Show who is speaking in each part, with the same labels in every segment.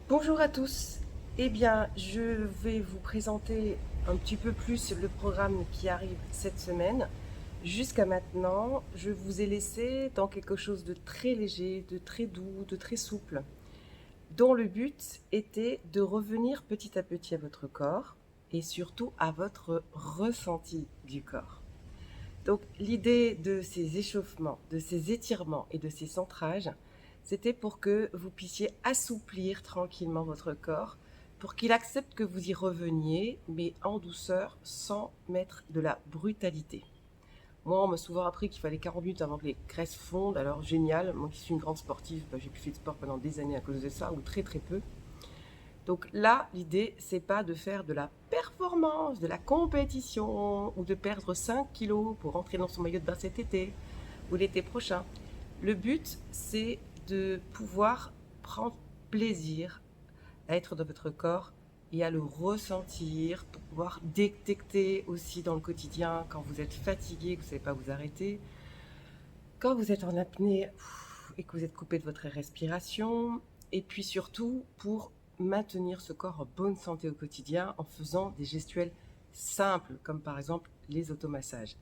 Speaker 1: Bonjour à tous. Eh bien, je vais vous présenter un petit peu plus le programme qui arrive cette semaine. Jusqu'à maintenant, je vous ai laissé dans quelque chose de très léger, de très doux, de très souple, dont le but était de revenir petit à petit à votre corps et surtout à votre ressenti du corps. Donc l'idée de ces échauffements, de ces étirements et de ces centrages, c'était pour que vous puissiez assouplir tranquillement votre corps, pour qu'il accepte que vous y reveniez, mais en douceur, sans mettre de la brutalité. Moi, on m'a souvent appris qu'il fallait 40 minutes avant que les graisses fondent, alors génial, moi qui suis une grande sportive, j'ai plus fait de sport pendant des années à cause de ça, ou très très peu. Donc là, l'idée, c'est pas de faire de la performance, de la compétition, ou de perdre 5 kilos pour rentrer dans son maillot de bain cet été ou l'été prochain. Le but, c'est de pouvoir prendre plaisir à être dans votre corps et à le ressentir, pour pouvoir détecter aussi dans le quotidien quand vous êtes fatigué, que vous ne savez pas vous arrêter, quand vous êtes en apnée et que vous êtes coupé de votre respiration, et puis surtout pour maintenir ce corps en bonne santé au quotidien en faisant des gestuels simples, comme par exemple les automassages.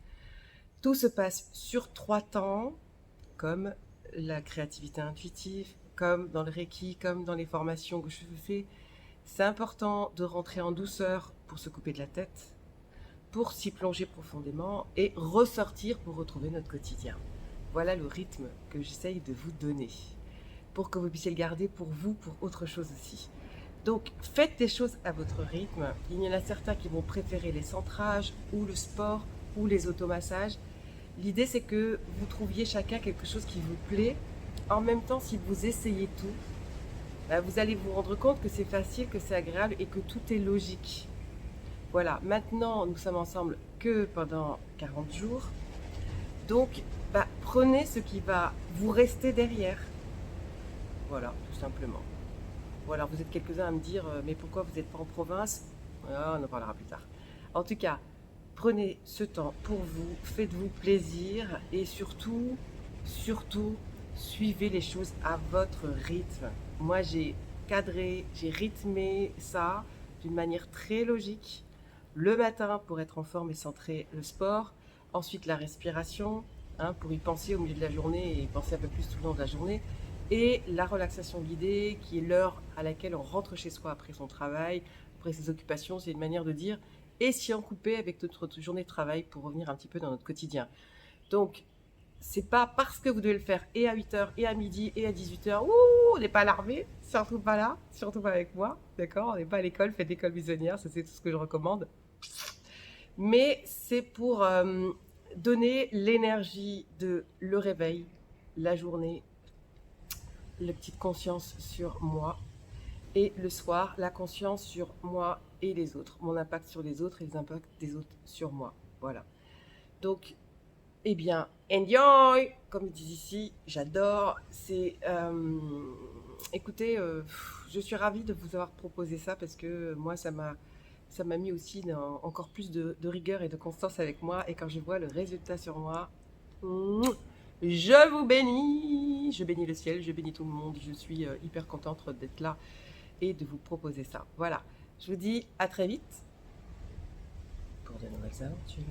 Speaker 1: Tout se passe sur 3 temps, comme la créativité intuitive, comme dans le Reiki, comme dans les formations que je fais. C'est important de rentrer en douceur pour se couper de la tête, pour s'y plonger profondément et ressortir pour retrouver notre quotidien. Voilà le rythme que j'essaye de vous donner pour que vous puissiez le garder pour vous, pour autre chose aussi. Donc, faites des choses à votre rythme. Il y en a certains qui vont préférer les centrages ou le sport ou les automassages. L'idée, c'est que vous trouviez chacun quelque chose qui vous plaît. En même temps, si vous essayez tout, vous allez vous rendre compte que c'est facile, que c'est agréable et que tout est logique. Voilà, maintenant, nous sommes ensemble que pendant 40 jours. Donc, prenez ce qui va vous rester derrière. Voilà, tout simplement. Voilà, vous êtes quelques-uns à me dire, mais pourquoi vous n'êtes pas en province? On en parlera plus tard. En tout cas, prenez ce temps pour vous, faites-vous plaisir et surtout, surtout, suivez les choses à votre rythme. Moi, j'ai cadré, j'ai rythmé ça d'une manière très logique. Le matin, pour être en forme et centré, le sport. Ensuite, la respiration, pour y penser au milieu de la journée et y penser un peu plus tout le long de la journée. Et la relaxation guidée, qui est l'heure à laquelle on rentre chez soi après son travail, après ses occupations. C'est une manière de dire et si on coupait avec notre journée de travail pour revenir un petit peu dans notre quotidien. Donc, c'est pas parce que vous devez le faire et à 8 heures, et à midi, et à 18 heures, ouh, on n'est pas alarmé, surtout pas là, surtout pas avec moi, d'accord? On n'est pas à l'école, faites l'école buissonnière, ça c'est tout ce que je recommande. Mais c'est pour donner l'énergie de le réveil, la journée, la petite conscience sur moi, et le soir, la conscience sur moi et les autres, mon impact sur les autres et les impacts des autres sur moi. Voilà. Donc, eh bien, enjoy, comme ils disent ici, j'adore. Écoutez, je suis ravie de vous avoir proposé ça parce que moi, ça m'a mis aussi dans encore plus de rigueur et de constance avec moi. Et quand je vois le résultat sur moi, je vous bénis, je bénis le ciel, je bénis tout le monde. Je suis hyper contente d'être là et de vous proposer ça. Voilà, je vous dis à très vite pour de nouvelles aventures.